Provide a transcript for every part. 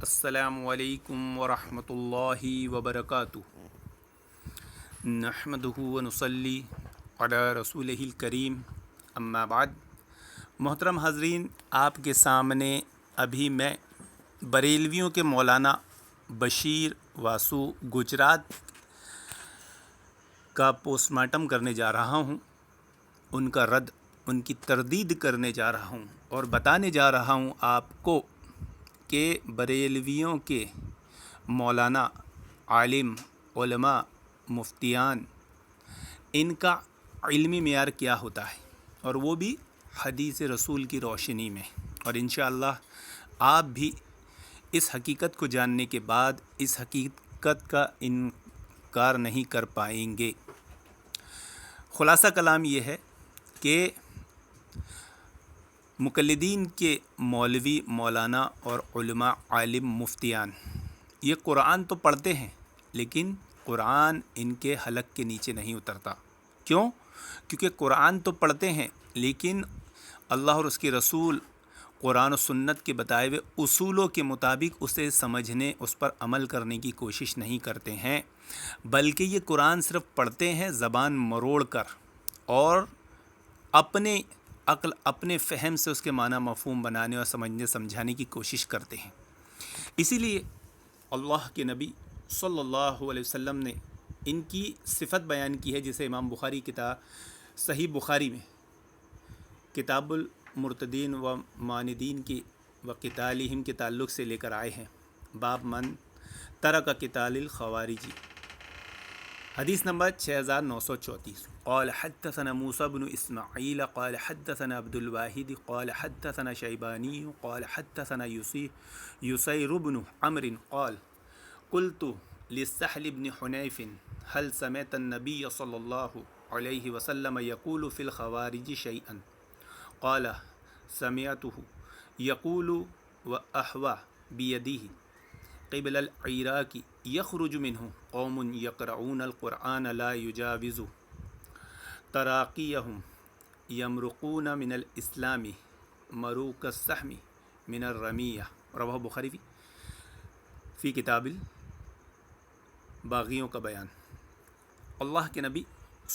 السلام علیکم ورحمۃ اللہ وبرکاتہ۔ نحمدہ ونصلی علی رسولہ الکریم، اما بعد۔ محترم حاضرین، آپ کے سامنے ابھی میں بریلویوں کے مولانا بشیر واسو گجرات کا پوسٹ مارٹم کرنے جا رہا ہوں، ان کا رد، ان کی تردید کرنے جا رہا ہوں اور بتانے جا رہا ہوں آپ کو کہ بریلویوں کے مولانا، عالم، علماء، مفتیان، ان کا علمی معیار کیا ہوتا ہے، اور وہ بھی حدیث رسول کی روشنی میں۔ اور انشاءاللہ آپ بھی اس حقیقت کو جاننے کے بعد اس حقیقت کا انکار نہیں کر پائیں گے۔ خلاصہ کلام یہ ہے کہ مقلدین کے مولوی، مولانا اور علماء، عالم، مفتیان، یہ قرآن تو پڑھتے ہیں لیکن قرآن ان کے حلق کے نیچے نہیں اترتا۔ کیوں؟ کیونکہ قرآن تو پڑھتے ہیں لیکن اللہ اور اس کے رسول قرآن و سنت کے بتائے ہوئے اصولوں کے مطابق اسے سمجھنے، اس پر عمل کرنے کی کوشش نہیں کرتے ہیں، بلکہ یہ قرآن صرف پڑھتے ہیں زبان مروڑ کر اور اپنے عقل، اپنے فہم سے اس کے معنی مفہوم بنانے اور سمجھنے سمجھانے کی کوشش کرتے ہیں۔ اسی لیے اللہ کے نبی صلی اللہ علیہ وسلم نے ان کی صفت بیان کی ہے، جسے امام بخاری صحیح بخاری میں کتاب المرتدین و معاندین کی و قتالہم کے تعلق سے لے کر آئے ہیں۔ باب من ترک قتال الخوارج، حدیث نمبر 6934۔ قال حدثنا موسى بن اسماعیل قال حدثنا عبد الواحد قال حدثنا شیبانی قال حدثنا یسیر بن عمرو قال قلت للسهل بن حنیف هل سمعت النبي صلی اللہ علیہ وسلم يقول في الخوارج شيئا؟ قال سمعته يقول وأحوى بيده قبل العراق يخرج منه قوم يقرؤون القرآن لا يجاوز تراقيهم يمرقون من الإسلام مروق السهم من الرمية، رواه بخاری فی کتاب باغیوں کا بیان۔ اللہ کے نبی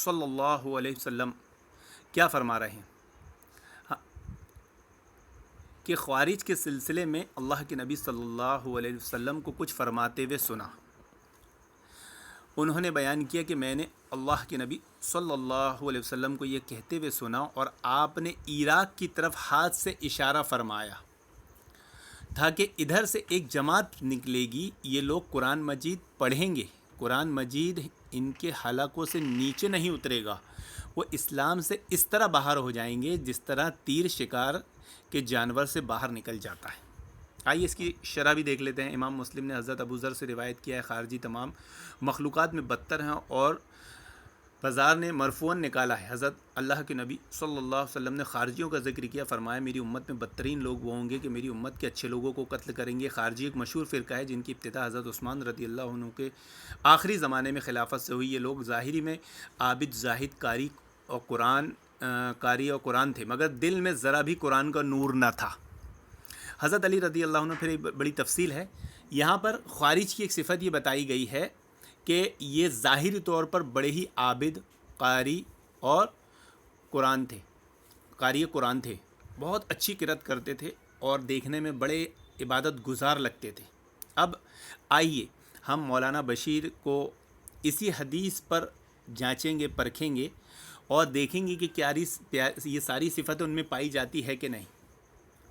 صلی اللہ علیہ وسلم کیا فرما رہے ہیں کہ خوارج کے سلسلے میں اللہ کے نبی صلی اللہ علیہ وسلم کو کچھ فرماتے ہوئے سنا۔ انہوں نے بیان کیا کہ میں نے اللہ کے نبی صلی اللہ علیہ وسلم کو یہ کہتے ہوئے سنا، اور آپ نے عراق کی طرف ہاتھ سے اشارہ فرمایا تھا کہ ادھر سے ایک جماعت نکلے گی، یہ لوگ قرآن مجید پڑھیں گے، قرآن مجید ان کے حلقوں سے نیچے نہیں اترے گا، وہ اسلام سے اس طرح باہر ہو جائیں گے جس طرح تیر شکار کے جانور سے باہر نکل جاتا ہے۔ آئیے اس کی شرح بھی دیکھ لیتے ہیں۔ امام مسلم نے حضرت ابو ذر سے روایت کیا ہے، خارجی تمام مخلوقات میں بدتر ہیں، اور بازار نے مرفوعاً نکالا ہے، حضرت اللہ کے نبی صلی اللہ علیہ وسلم نے خارجیوں کا ذکر کیا، فرمایا میری امت میں بدترین لوگ وہ ہوں گے کہ میری امت کے اچھے لوگوں کو قتل کریں گے۔ خارجی ایک مشہور فرقہ ہے جن کی ابتدا حضرت عثمان رضی اللہ عنہ کے آخری زمانے میں خلافت سے ہوئی۔ یہ لوگ ظاہری میں عابد، زاہد، قاری اور قرآن تھے، مگر دل میں ذرا بھی قرآن کا نور نہ تھا۔ حضرت علی رضی اللہ عنہ، پھر ایک بڑی تفصیل ہے یہاں پر، خوارج کی ایک صفت یہ بتائی گئی ہے کہ یہ ظاہری طور پر بڑے ہی عابد، قاری اور قرآن تھے، قاری قرآن تھے، بہت اچھی قرأت کرتے تھے اور دیکھنے میں بڑے عبادت گزار لگتے تھے۔ اب آئیے ہم مولانا بشیر کو اسی حدیث پر جانچیں گے، پرکھیں گے اور دیکھیں گے کہ کیا یہ ساری صفتیں ان میں پائی جاتی ہے کہ نہیں۔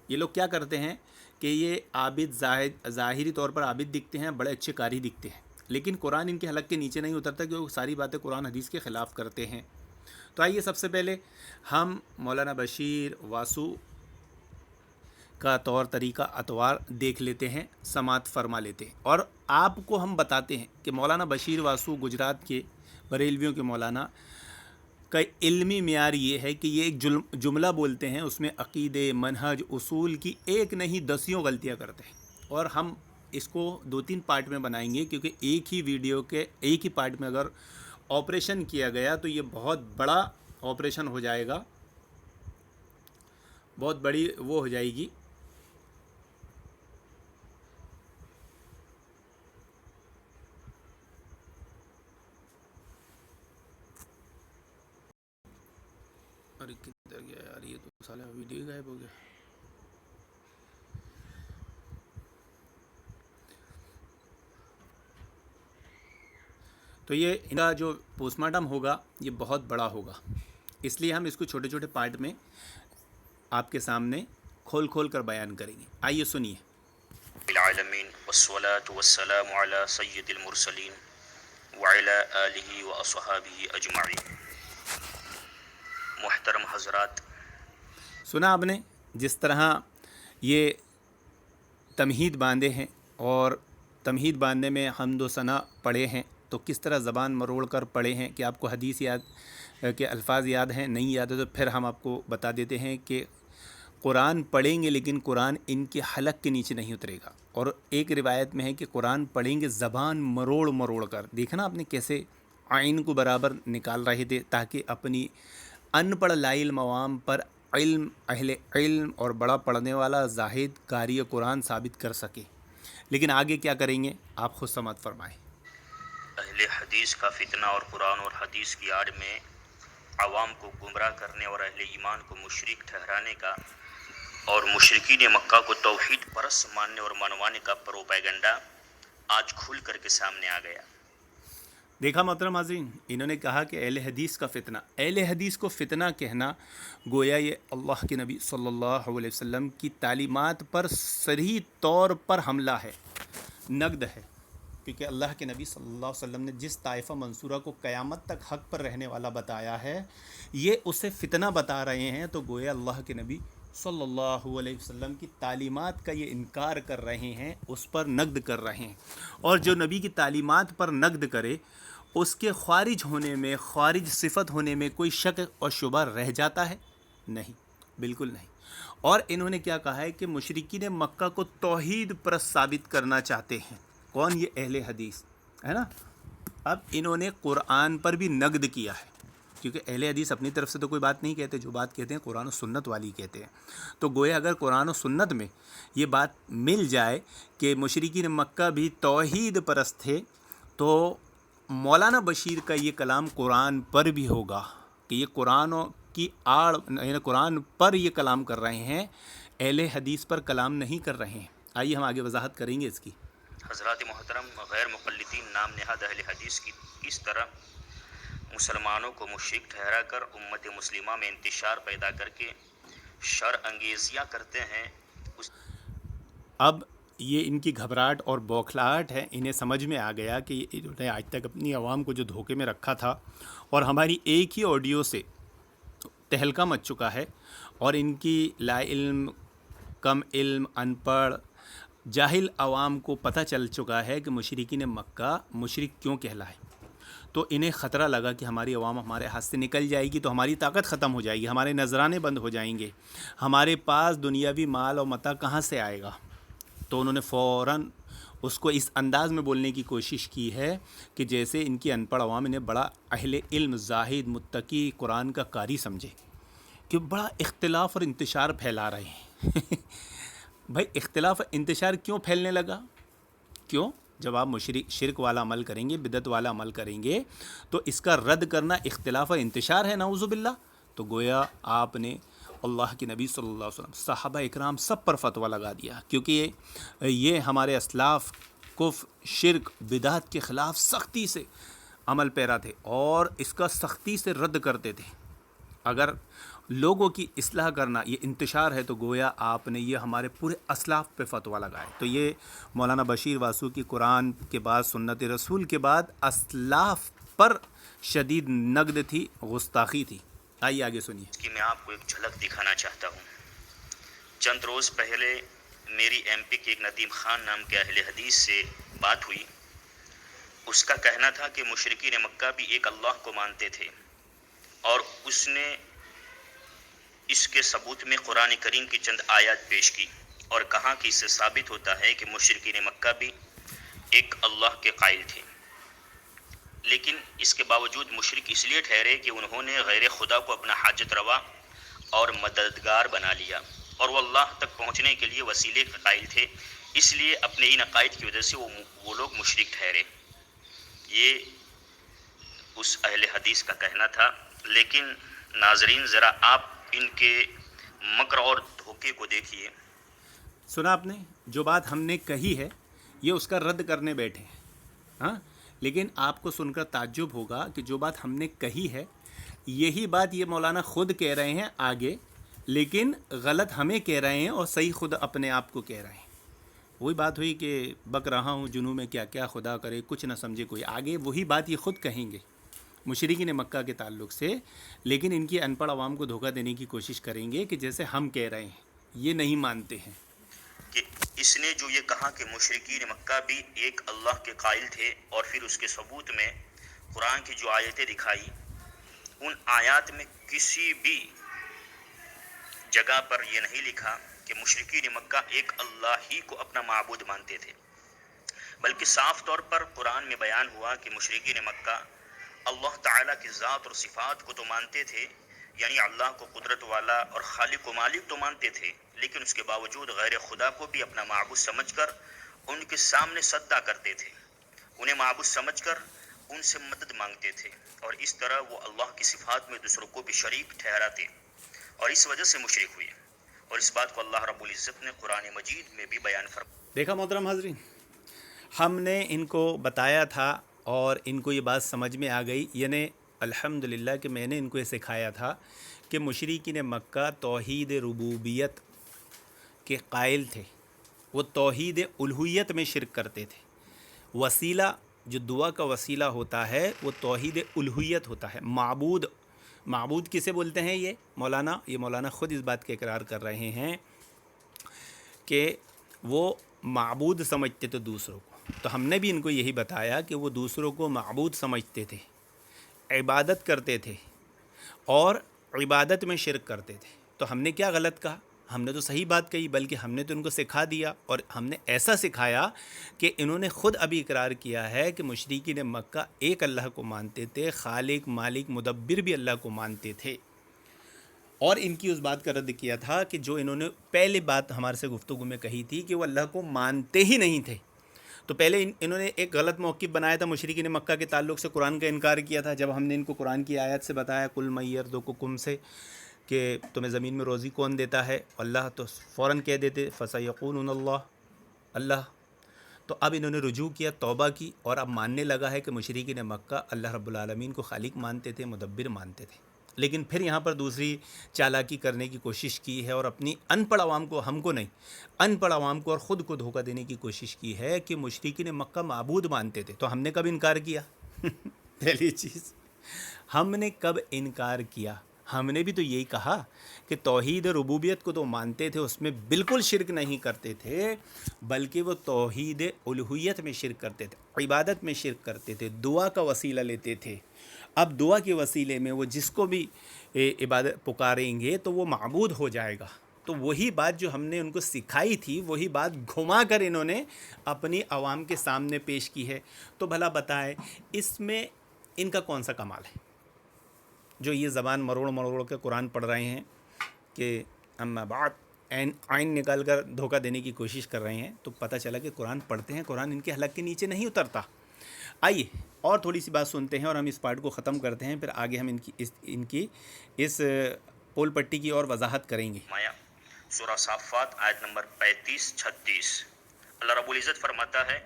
یہ لوگ کیا کرتے ہیں کہ یہ عابد، ظاہری طور پر عابد دکھتے ہیں، بڑے اچھے قاری دکھتے ہیں، لیکن قرآن ان کے حلق کے نیچے نہیں اترتا کہ وہ ساری باتیں قرآن حدیث کے خلاف کرتے ہیں۔ تو آئیے سب سے پہلے ہم مولانا بشیر واسو کا طور طریقہ اطوار دیکھ لیتے ہیں، سماعت فرما لیتے ہیں، اور آپ کو ہم بتاتے ہیں کہ مولانا بشیر واسو گجرات کے بریلویوں کے مولانا کا علمی معیار یہ ہے کہ یہ ایک جملہ بولتے ہیں، اس میں عقیدے، منہج، اصول کی ایک نہیں دسیوں غلطیاں کرتے ہیں، اور ہم اس کو 2-3 پارٹ میں بنائیں گے، کیونکہ ایک ہی ویڈیو کے ایک ہی پارٹ میں اگر آپریشن کیا گیا تو یہ بہت بڑا آپریشن ہو جائے گا، بہت بڑی وہ ہو جائے گی ارے کدھر گیا یار، یہ تو سالہ ویڈیو غائب ہو گیا. تو یہ ان کا جو پوسٹ مارٹم ہوگا یہ بہت بڑا ہوگا، اس لیے ہم اس کو چھوٹے چھوٹے پارٹ میں آپ کے سامنے کھول کھول کر بیان کریں گے. آئیے سنیے. العالمین والصلاة والسلام علی سید المرسلین وعلی آلہ واصحابہ اجمعین. محترم حضرات، سنا آپ نے جس طرح یہ تمہید باندھے ہیں، اور تمہید باندھنے میں حمد و ثنا پڑھے ہیں، تو کس طرح زبان مروڑ کر پڑھے ہیں کہ آپ کو حدیث یاد کے الفاظ یاد ہیں، نہیں یاد ہے تو پھر ہم آپ کو بتا دیتے ہیں کہ قرآن پڑھیں گے لیکن قرآن ان کے حلق کے نیچے نہیں اترے گا. اور ایک روایت میں ہے کہ قرآن پڑھیں گے زبان مروڑ مروڑ کر. دیکھنا آپ نے کیسے آئین کو برابر نکال رہے تھے تاکہ اپنی ان پڑھ لاعلم عوام پر علم، اہل علم اور بڑا پڑھنے والا زاہد قاری قرآن ثابت کر سکے. لیکن آگے کیا کریں گے آپ خود سمجھ فرمائیں. اہل حدیث کا فتنہ اور قرآن اور حدیث کی آڑ میں عوام کو گمراہ کرنے اور اہل ایمان کو مشرک ٹھہرانے کا اور مشرکین مکہ کو توحید پرست ماننے اور منوانے کا پروپیگنڈا آج کھل کر کے سامنے آ گیا. دیکھا محترم حاضرین، انہوں نے کہا کہ اہل حدیث کا فتنہ. اہل حدیث کو فتنہ کہنا گویا یہ اللہ کے نبی صلی اللہ علیہ وسلم کی تعلیمات پر صریح طور پر حملہ ہے، نقد ہے. کیونکہ اللہ کے نبی صلی اللہ علیہ وسلم نے جس طائفہ منصورہ کو قیامت تک حق پر رہنے والا بتایا ہے، یہ اسے فتنہ بتا رہے ہیں. تو گویا اللہ کے نبی صلی اللہ علیہ وسلم کی تعلیمات کا یہ انکار کر رہے ہیں، اس پر نقد کر رہے ہیں. اور جو نبی کی تعلیمات پر نقد کرے اس کے خارج ہونے میں، خارج صفت ہونے میں کوئی شک اور شبہ رہ جاتا ہے؟ نہیں، بالکل نہیں. اور انہوں نے کیا کہا ہے کہ مشرکین مکہ کو توحید پرست ثابت کرنا چاہتے ہیں. کون؟ یہ اہل حدیث ہے نا. اب انہوں نے قرآن پر بھی نقد کیا ہے، کیونکہ اہل حدیث اپنی طرف سے تو کوئی بات نہیں کہتے، جو بات کہتے ہیں قرآن و سنت والی کہتے ہیں. تو گویا اگر قرآن و سنت میں یہ بات مل جائے کہ مشرکین مکہ بھی توحید پرست تھے، تو مولانا بشیر کا یہ کلام قرآن پر بھی ہوگا کہ یہ قرآن کی آڑ، یعنی قرآن پر یہ کلام کر رہے ہیں، اہل حدیث پر کلام نہیں کر رہے ہیں. آئیے ہم آگے وضاحت کریں گے اس کی. حضرات محترم، غیر مقلدین نام نہاد اہل حدیث کی اس طرح مسلمانوں کو مشرک ٹھہرا کر امت مسلمہ میں انتشار پیدا کر کے شر انگیزیاں کرتے ہیں. اب یہ ان کی گھبراہٹ اور بوکھلاہٹ ہے. انہیں سمجھ میں آ گیا کہ انہوں نے آج تک اپنی عوام کو جو دھوکے میں رکھا تھا، اور ہماری ایک ہی آڈیو سے تہلکہ مچ چکا ہے، اور ان کی لا علم، کم علم، ان پڑھ، جاہل عوام کو پتہ چل چکا ہے کہ مشرکین مکہ مشرک کیوں کہلائے. تو انہیں خطرہ لگا کہ ہماری عوام ہمارے ہاتھ سے نکل جائے گی تو ہماری طاقت ختم ہو جائے گی، ہمارے نذرانے بند ہو جائیں گے، ہمارے پاس دنیاوی مال اور متاع کہاں سے آئے گا. تو انہوں نے فوراً اس کو اس انداز میں بولنے کی کوشش کی ہے کہ جیسے ان کی ان پڑھ عوام انہیں بڑا اہل علم، زاہد، متقی، قرآن کا قاری سمجھے، کہ بڑا اختلاف اور انتشار پھیلا رہے ہیں. بھائی اختلاف اور انتشار کیوں پھیلنے لگا؟ کیوں؟ جب آپ شرک والا عمل کریں گے، بدعت والا عمل کریں گے، تو اس کا رد کرنا اختلاف اور انتشار ہے، نعوذ باللہ. تو گویا آپ نے اللہ کے نبی صلی اللہ علیہ وسلم، صحابہ اکرام سب پر فتویٰ لگا دیا، کیونکہ یہ ہمارے اسلاف کفر، شرک، بدعت کے خلاف سختی سے عمل پیرا تھے اور اس کا سختی سے رد کرتے تھے. اگر لوگوں کی اصلاح کرنا یہ انتشار ہے تو گویا آپ نے یہ ہمارے پورے اسلاف پہ فتویٰ لگائے. تو یہ مولانا بشیر واسو کی قرآن کے بعد، سنت رسول کے بعد اسلاف پر شدید نقد تھی، گستاخی تھی. آئیے آگے سنیے. اس کی میں آپ کو ایک جھلک دکھانا چاہتا ہوں. چند روز پہلے میری ایم پی کے ایک ندیم خان نام کے اہل حدیث سے بات ہوئی. اس کا کہنا تھا کہ مشرکین مکہ بھی ایک اللہ کو مانتے تھے، اور اس نے اس کے ثبوت میں قرآن کریم کی چند آیات پیش کی اور کہا کہ اس سے ثابت ہوتا ہے کہ مشرکین مکہ بھی ایک اللہ کے قائل تھے. لیکن اس کے باوجود مشرک اس لیے ٹھہرے کہ انہوں نے غیر خدا کو اپنا حاجت روا اور مددگار بنا لیا، اور وہ اللہ تک پہنچنے کے لیے وسیلے کے قائل تھے. اس لیے اپنے ان عقائد کی وجہ سے وہ لوگ مشرک ٹھہرے. یہ اس اہل حدیث کا کہنا تھا. لیکن ناظرین ذرا آپ ان کے مکر اور دھوکے کو دیکھیے. سنا آپ نے جو بات ہم نے کہی ہے یہ اس کا رد کرنے بیٹھے ہیں. ہاں لیکن آپ کو سن کر تعجب ہوگا کہ جو بات ہم نے کہی ہے یہی بات یہ مولانا خود کہہ رہے ہیں آگے، لیکن غلط ہمیں کہہ رہے ہیں اور صحیح خود اپنے آپ کو کہہ رہے ہیں. وہی بات ہوئی کہ بک رہا ہوں جنوں میں کیا کیا خدا کرے کچھ نہ سمجھے کوئی. آگے وہی بات یہ خود کہیں گے مشرکین مکہ کے تعلق سے، لیکن ان کی ان پڑھ عوام کو دھوکہ دینے کی کوشش کریں گے کہ جیسے ہم کہہ رہے ہیں یہ نہیں مانتے ہیں. کہ اس نے جو یہ کہا کہ مشرکین مکہ بھی ایک اللہ کے قائل تھے، اور پھر اس کے ثبوت میں قرآن کی جو آیتیں دکھائی، ان آیات میں کسی بھی جگہ پر یہ نہیں لکھا کہ مشرکین مکہ ایک اللہ ہی کو اپنا معبود مانتے تھے، بلکہ صاف طور پر قرآن میں بیان ہوا کہ مشرکین مکہ اللہ تعالیٰ کی ذات اور صفات کو تو مانتے تھے، یعنی اللہ کو قدرت والا اور خالق و مالک تو مانتے تھے، لیکن اس کے باوجود غیر خدا کو بھی اپنا معبود سمجھ کر ان کے سامنے سجدہ کرتے تھے، انہیں معبود سمجھ کر ان سے مدد مانگتے تھے، اور اس طرح وہ اللہ کی صفات میں دوسروں کو بھی شریک ٹھہراتے، اور اس وجہ سے مشرک ہوئے. اور اس بات کو اللہ رب العزت نے قرآن مجید میں بھی بیان فرمایا. دیکھا محترم حاضرین، ہم نے ان کو بتایا تھا اور ان کو یہ بات سمجھ میں آ گئی. یعنی الحمدللہ کہ میں نے ان کو یہ سکھایا تھا کہ مشرکین مکہ توحید ربوبیت کے قائل تھے، وہ توحید الوہیت میں شرک کرتے تھے. وسیلہ جو دعا کا وسیلہ ہوتا ہے وہ توحید الوہیت ہوتا ہے. معبود کسے بولتے ہیں؟ یہ مولانا خود اس بات کا اقرار کر رہے ہیں کہ وہ معبود سمجھتے تھے دوسروں کو. تو ہم نے بھی ان کو یہی بتایا کہ وہ دوسروں کو معبود سمجھتے تھے، عبادت کرتے تھے اور عبادت میں شرک کرتے تھے. تو ہم نے کیا غلط کہا؟ ہم نے تو صحیح بات کہی، بلکہ ہم نے تو ان کو سکھا دیا، اور ہم نے ایسا سکھایا کہ انہوں نے خود ابھی اقرار کیا ہے کہ مشرکین مکہ ایک اللہ کو مانتے تھے، خالق مالک مدبر بھی اللہ کو مانتے تھے. اور ان کی اس بات کا رد کیا تھا کہ جو انہوں نے پہلے بات ہمارے سے گفتگو میں کہی تھی کہ وہ اللہ کو مانتے ہی نہیں تھے. تو پہلے انہوں نے ایک غلط موقف بنایا تھا مشرکین مکہ کے تعلق سے، قرآن کا انکار کیا تھا. جب ہم نے ان کو قرآن کی آیت سے بتایا کل من یرزقکم سے کہ تمہیں زمین میں روزی کون دیتا ہے، اللہ، تو فوراً کہہ دیتے فسیقولون اللہ. تو اب انہوں نے رجوع کیا، توبہ کی، اور اب ماننے لگا ہے کہ مشرکین مکہ اللہ رب العالمین کو خالق مانتے تھے، مدبر مانتے تھے. لیکن پھر یہاں پر دوسری چالاکی کرنے کی کوشش کی ہے اور اپنی ان پڑھ عوام کو، ہم کو نہیں، ان پڑھ عوام کو اور خود کو دھوکہ دینے کی کوشش کی ہے کہ مشرکین مکہ معبود مانتے تھے. تو ہم نے کب انکار کیا؟ پہلی چیز ہم نے کب انکار کیا؟ ہم نے بھی تو یہی کہا کہ توحید ربوبیت کو تو مانتے تھے، اس میں بالکل شرک نہیں کرتے تھے، بلکہ وہ توحید الوہیت میں شرک کرتے تھے، عبادت میں شرک کرتے تھے، دعا کا وسیلہ لیتے تھے. اب دعا کے وسیلے میں وہ جس کو بھی عبادت پکاریں گے تو وہ معبود ہو جائے گا. تو وہی بات جو ہم نے ان کو سکھائی تھی وہی بات گھما کر انہوں نے اپنی عوام کے سامنے پیش کی ہے. تو بھلا بتائیں اس میں ان کا کون سا کمال ہے جو یہ زبان مروڑ کے قرآن پڑھ رہے ہیں کہ اما بعد عین نکال کر دھوکہ دینے کی کوشش کر رہے ہیں. تو پتہ چلا کہ قرآن پڑھتے ہیں، قرآن ان کے حلق کے نیچے نہیں اترتا. آئیے اور تھوڑی سی بات سنتے ہیں اور ہم اس پارٹ کو ختم کرتے ہیں، پھر آگے ہم ان کی اس پول پٹی کی اور وضاحت کریں گے. سورہ صافات آیت نمبر 35-36. اللہ رب العزت فرماتا ہے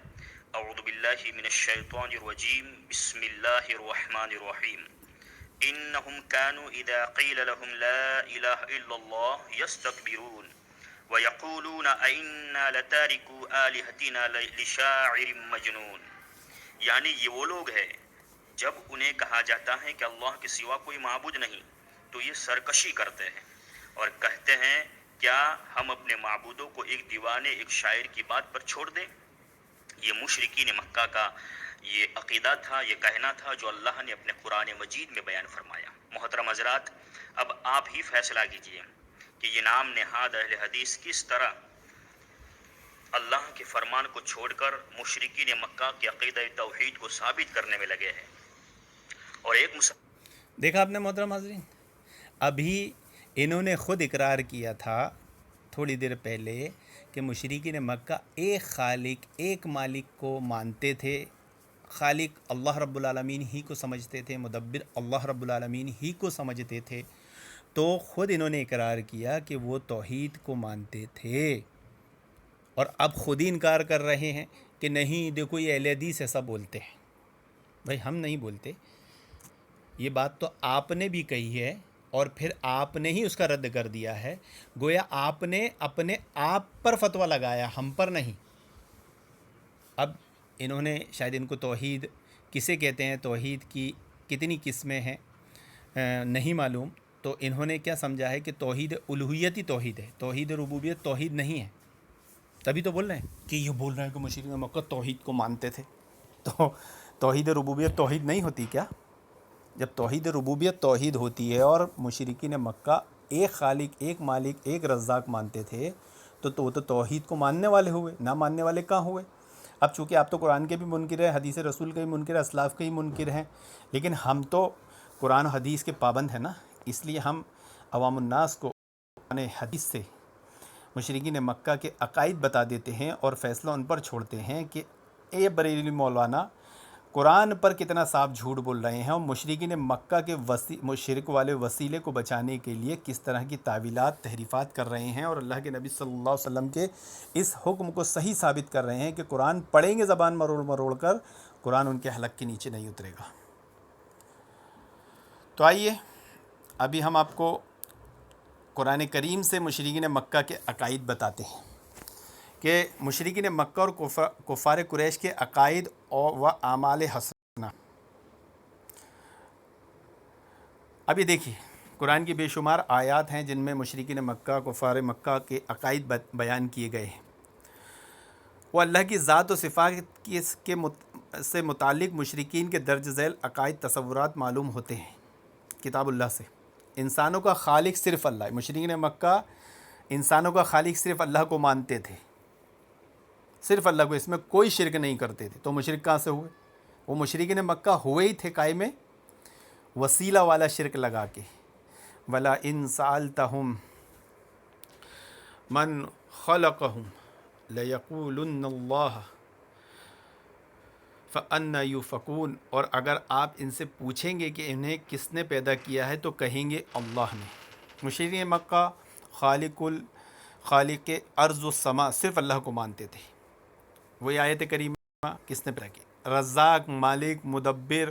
اعوذ باللہ من الشیطان الرجیم بسم اللہ الرحمن الرحیم انہم کانوا اذا قیل لهم لا الہ الا اللہ یستکبرون ویقولون ائنا لتارکو آلہتنا لشاعر مجنون. یعنی یہ وہ لوگ ہیں جب انہیں کہا جاتا ہے کہ اللہ کے سوا کوئی معبود نہیں تو یہ سرکشی کرتے ہیں اور کہتے ہیں کیا ہم اپنے معبودوں کو ایک دیوانے، ایک شاعر کی بات پر چھوڑ دیں. یہ مشرکین مکہ کا یہ عقیدہ تھا، یہ کہنا تھا جو اللہ نے اپنے قرآن مجید میں بیان فرمایا. محترم حضرات، اب آپ ہی فیصلہ کیجئے کہ یہ نام نہاد اہل حدیث کس طرح اللہ کے فرمان کو چھوڑ کر مشرکین مکہ کے عقیدہ توحید کو ثابت کرنے میں لگے ہیں. اور ایک دیکھا آپ نے محترم حاضرین، ابھی انہوں نے خود اقرار کیا تھا تھوڑی دیر پہلے کہ مشرکین مکہ ایک خالق، ایک مالک کو مانتے تھے، خالق اللہ رب العالمین ہی کو سمجھتے تھے، مدبر اللہ رب العالمین ہی کو سمجھتے تھے، تو خود انہوں نے اقرار کیا کہ وہ توحید کو مانتے تھے، اور اب خود ہی انکار کر رہے ہیں کہ نہیں دیکھو یہ اہل حدیث ایسا بولتے ہیں۔ بھائی ہم نہیں بولتے، یہ بات تو آپ نے بھی کہی ہے، اور پھر آپ نے ہی اس کا رد کر دیا ہے، گویا آپ نے اپنے آپ پر فتویٰ لگایا، ہم پر نہیں۔ اب انہوں نے شاید ان کو توحید کسے کہتے ہیں، توحید کی کتنی قسمیں ہیں نہیں معلوم، تو انہوں نے کیا سمجھا ہے کہ توحید الوہیت ہی توحید ہے، توحید ربوبیت توحید نہیں ہے۔ تبھی تو بول رہے ہیں کہ یہ بول رہے ہیں کہ مشرکین مکہ توحید کو مانتے تھے، تو توحید ربوبیت توحید نہیں ہوتی کیا؟ جب توحید ربوبیت توحید ہوتی ہے اور مشرکین مکہ ایک خالق، ایک مالک، ایک رزاق مانتے تھے، تو وہ تو توحید کو ماننے والے ہوئے، نہ ماننے والے کہاں ہوئے؟ اب چونکہ آپ تو قرآن کے بھی منکر ہیں، حدیث رسول کے بھی منکر ہیں، اسلاف کے بھی منکر ہیں، لیکن ہم تو قرآن و حدیث کے پابند ہیں نا، اس لیے ہم عوام الناس کو قرآن حدیث سے مشرکین مکہ کے عقائد بتا دیتے ہیں اور فیصلہ ان پر چھوڑتے ہیں کہ اے بریلوی مولانا قرآن پر کتنا صاف جھوٹ بول رہے ہیں، اور مشرکین مکہ کے شرک والے وسیلے کو بچانے کے لیے کس طرح کی تعویلات تحریفات کر رہے ہیں، اور اللہ کے نبی صلی اللہ علیہ وسلم کے اس حکم کو صحیح ثابت کر رہے ہیں کہ قرآن پڑھیں گے زبان مروڑ مروڑ کر، قرآن ان کے حلق کے نیچے نہیں اترے گا۔ تو آئیے ابھی ہم آپ کو قرآن کریم سے مشرکین مکہ کے عقائد بتاتے ہیں کہ مشرکین مکہ اور کفار قریش کے عقائد و اعمال حسنہ۔ ابھی دیکھیے قرآن کی بے شمار آیات ہیں جن میں مشرکین مکہ، کفار مکہ کے عقائد بیان کیے گئے ہیں۔ وہ اللہ کی ذات و صفات سے متعلق مشرکین کے درج ذیل عقائد تصورات معلوم ہوتے ہیں کتاب اللہ سے۔ انسانوں کا خالق صرف اللہ ہے، مشرکین مکہ انسانوں کا خالق صرف اللہ کو مانتے تھے، صرف اللہ کو، اس میں کوئی شرک نہیں کرتے تھے۔ تو مشرک کہاں سے ہوئے؟ وہ مشرکین مکہ ہوئے ہی تھے قائم وسیلہ والا شرک لگا کے۔ وَلَا إِن سَأَلْتَهُمْ مَنْ خَلَقَهُمْ لَيَقُولُنَّ اللَّهُ فَأَنَّىٰ يُؤْفَكُونَ، اور اگر آپ ان سے پوچھیں گے کہ انہیں کس نے پیدا کیا ہے تو کہیں گے اللہ نے۔ مشرکین مکہ خالق ارض و سما صرف اللہ کو مانتے تھے۔ وہی آیت کریمہ کس نے پیدا کی؟ رزاق، مالک، مدبر،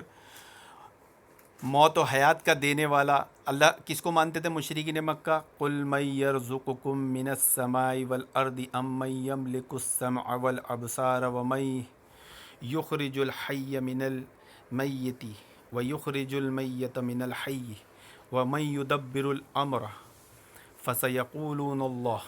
موت و حیات کا دینے والا اللہ کس کو مانتے تھے مشرکین مکہ؟ قُلْ مَن يَرْزُقُكُم مِّنَ السَّمَاءِ وَالْأَرْضِ أَمَّن يَمْلِكُ السَّمْعَ وَالْأَبْصَارَ وَمَن يُخْرِجُ الْحَيَّ مِنَ الْمَيِّتِ وَيُخْرِجُ الْمَيِّتَ مِنَ الْحَيِّ وَمَن يُدَبِّرُ الْأَمْرَ فَسَيَقُولُونَ اللَّهُ۔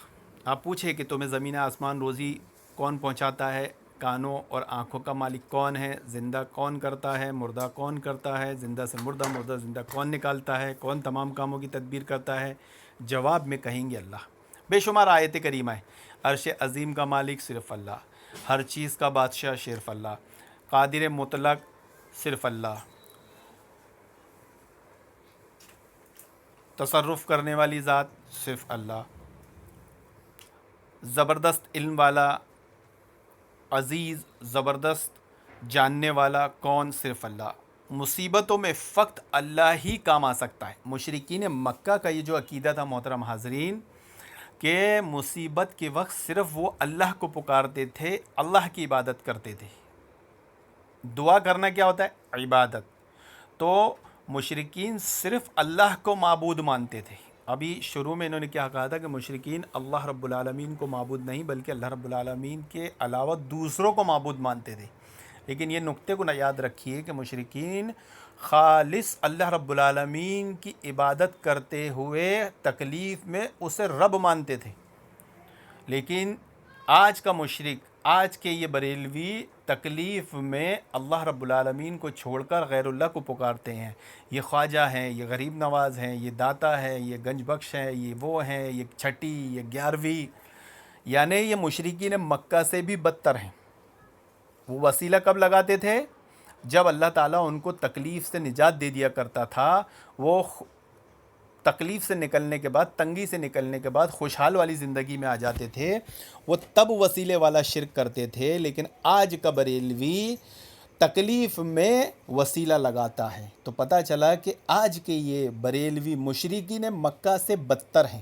آپ پوچھیں کہ تمہیں زمین آسمان روزی کون پہنچاتا ہے، کانوں اور آنکھوں کا مالک کون ہے، زندہ کون کرتا ہے، مردہ کون کرتا ہے، زندہ سے مردہ، مردہ زندہ کون نکالتا ہے، کون تمام کاموں کی تدبیر کرتا ہے؟ جواب میں کہیں گے اللہ۔ بے شمار آیت کریمہ ہے۔ عرش عظیم کا مالک صرف اللہ، ہر چیز کا بادشاہ صرف اللہ، قادر مطلق صرف اللہ، تصرف کرنے والی ذات صرف اللہ، زبردست علم والا، عزیز، زبردست جاننے والا کون؟ صرف اللہ۔ مصیبتوں میں فقط اللہ ہی کام آ سکتا ہے۔ مشرکین مکہ کا یہ جو عقیدہ تھا محترم حاضرین، کہ مصیبت کے وقت صرف وہ اللہ کو پکارتے تھے، اللہ کی عبادت کرتے تھے۔ دعا کرنا کیا ہوتا ہے؟ عبادت۔ تو مشرکین صرف اللہ کو معبود مانتے تھے۔ ابھی شروع میں انہوں نے کیا کہا تھا کہ مشرکین اللہ رب العالمین کو معبود نہیں بلکہ اللہ رب العالمین کے علاوہ دوسروں کو معبود مانتے تھے۔ لیکن یہ نقطے کو نہ یاد رکھیے کہ مشرکین خالص اللہ رب العالمین کی عبادت کرتے ہوئے تکلیف میں اسے رب مانتے تھے، لیکن آج کا مشرک، آج کے یہ بریلوی تکلیف میں اللہ رب العالمین کو چھوڑ کر غیر اللہ کو پکارتے ہیں۔ یہ خواجہ ہیں، یہ غریب نواز ہیں، یہ داتا ہے، یہ گنج بخش ہے، یہ وہ ہیں، یہ چھٹی، یہ 11ویں، یعنی یہ مشرکین مکہ سے بھی بدتر ہیں۔ وہ وسیلہ کب لگاتے تھے؟ جب اللہ تعالیٰ ان کو تکلیف سے نجات دے دیا کرتا تھا، وہ تکلیف سے نکلنے کے بعد، تنگی سے نکلنے کے بعد خوشحال والی زندگی میں آ جاتے تھے، وہ تب وسیلے والا شرک کرتے تھے۔ لیکن آج کا بریلوی تکلیف میں وسیلہ لگاتا ہے۔ تو پتہ چلا کہ آج کے یہ بریلوی مشرکین مکہ سے بدتر ہیں۔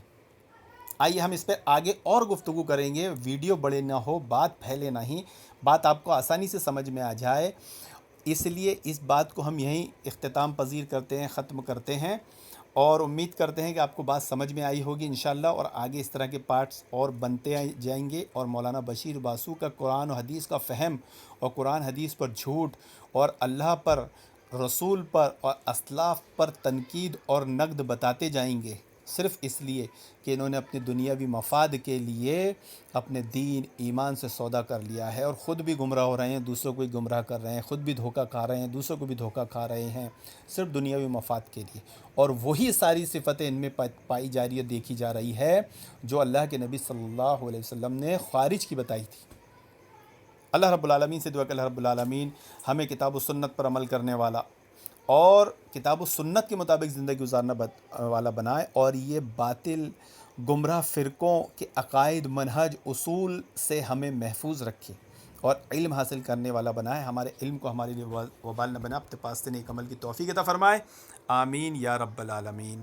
آئیے ہم اس پہ آگے اور گفتگو کریں گے، ویڈیو بڑے نہ ہو، بات پھیلے نہیں، بات آپ کو آسانی سے سمجھ میں آ جائے، اس لیے اس بات کو ہم یہیں اختتام پذیر کرتے ہیں، ختم کرتے ہیں، اور امید کرتے ہیں کہ آپ کو بات سمجھ میں آئی ہوگی انشاءاللہ، اور آگے اس طرح کے پارٹس اور بنتے جائیں گے، اور مولانا بشیر باسو کا قرآن و حدیث کا فہم اور قرآن حدیث پر جھوٹ اور اللہ پر، رسول پر اور اسلاف پر تنقید اور نقد بتاتے جائیں گے، صرف اس لیے کہ انہوں نے اپنے دنیاوی مفاد کے لیے اپنے دین ایمان سے سودا کر لیا ہے، اور خود بھی گمراہ ہو رہے ہیں، دوسروں کو بھی گمراہ کر رہے ہیں، خود بھی دھوکہ کھا رہے ہیں، دوسروں کو بھی دھوکہ کھا رہے ہیں، صرف دنیاوی مفاد کے لیے، اور وہی ساری صفتیں ان میں پائی جا رہی ہے، دیکھی جا رہی ہے جو اللہ کے نبی صلی اللہ علیہ وسلم نے خارج کی بتائی تھی۔ اللہ رب العالمین سے دعا کہ اللہ رب العالمین ہمیں کتاب و سنت پر عمل کرنے والا اور کتاب و سنت کے مطابق زندگی گزارنا والا بنائے، اور یہ باطل گمراہ فرقوں کے عقائد، منہج، اصول سے ہمیں محفوظ رکھے اور علم حاصل کرنے والا بنائے، ہمارے علم کو ہمارے لیے وبال نہ بنا، اپنے پاس سے نیک عمل کی توفیق عطا فرمائے، آمین یا رب العالمین۔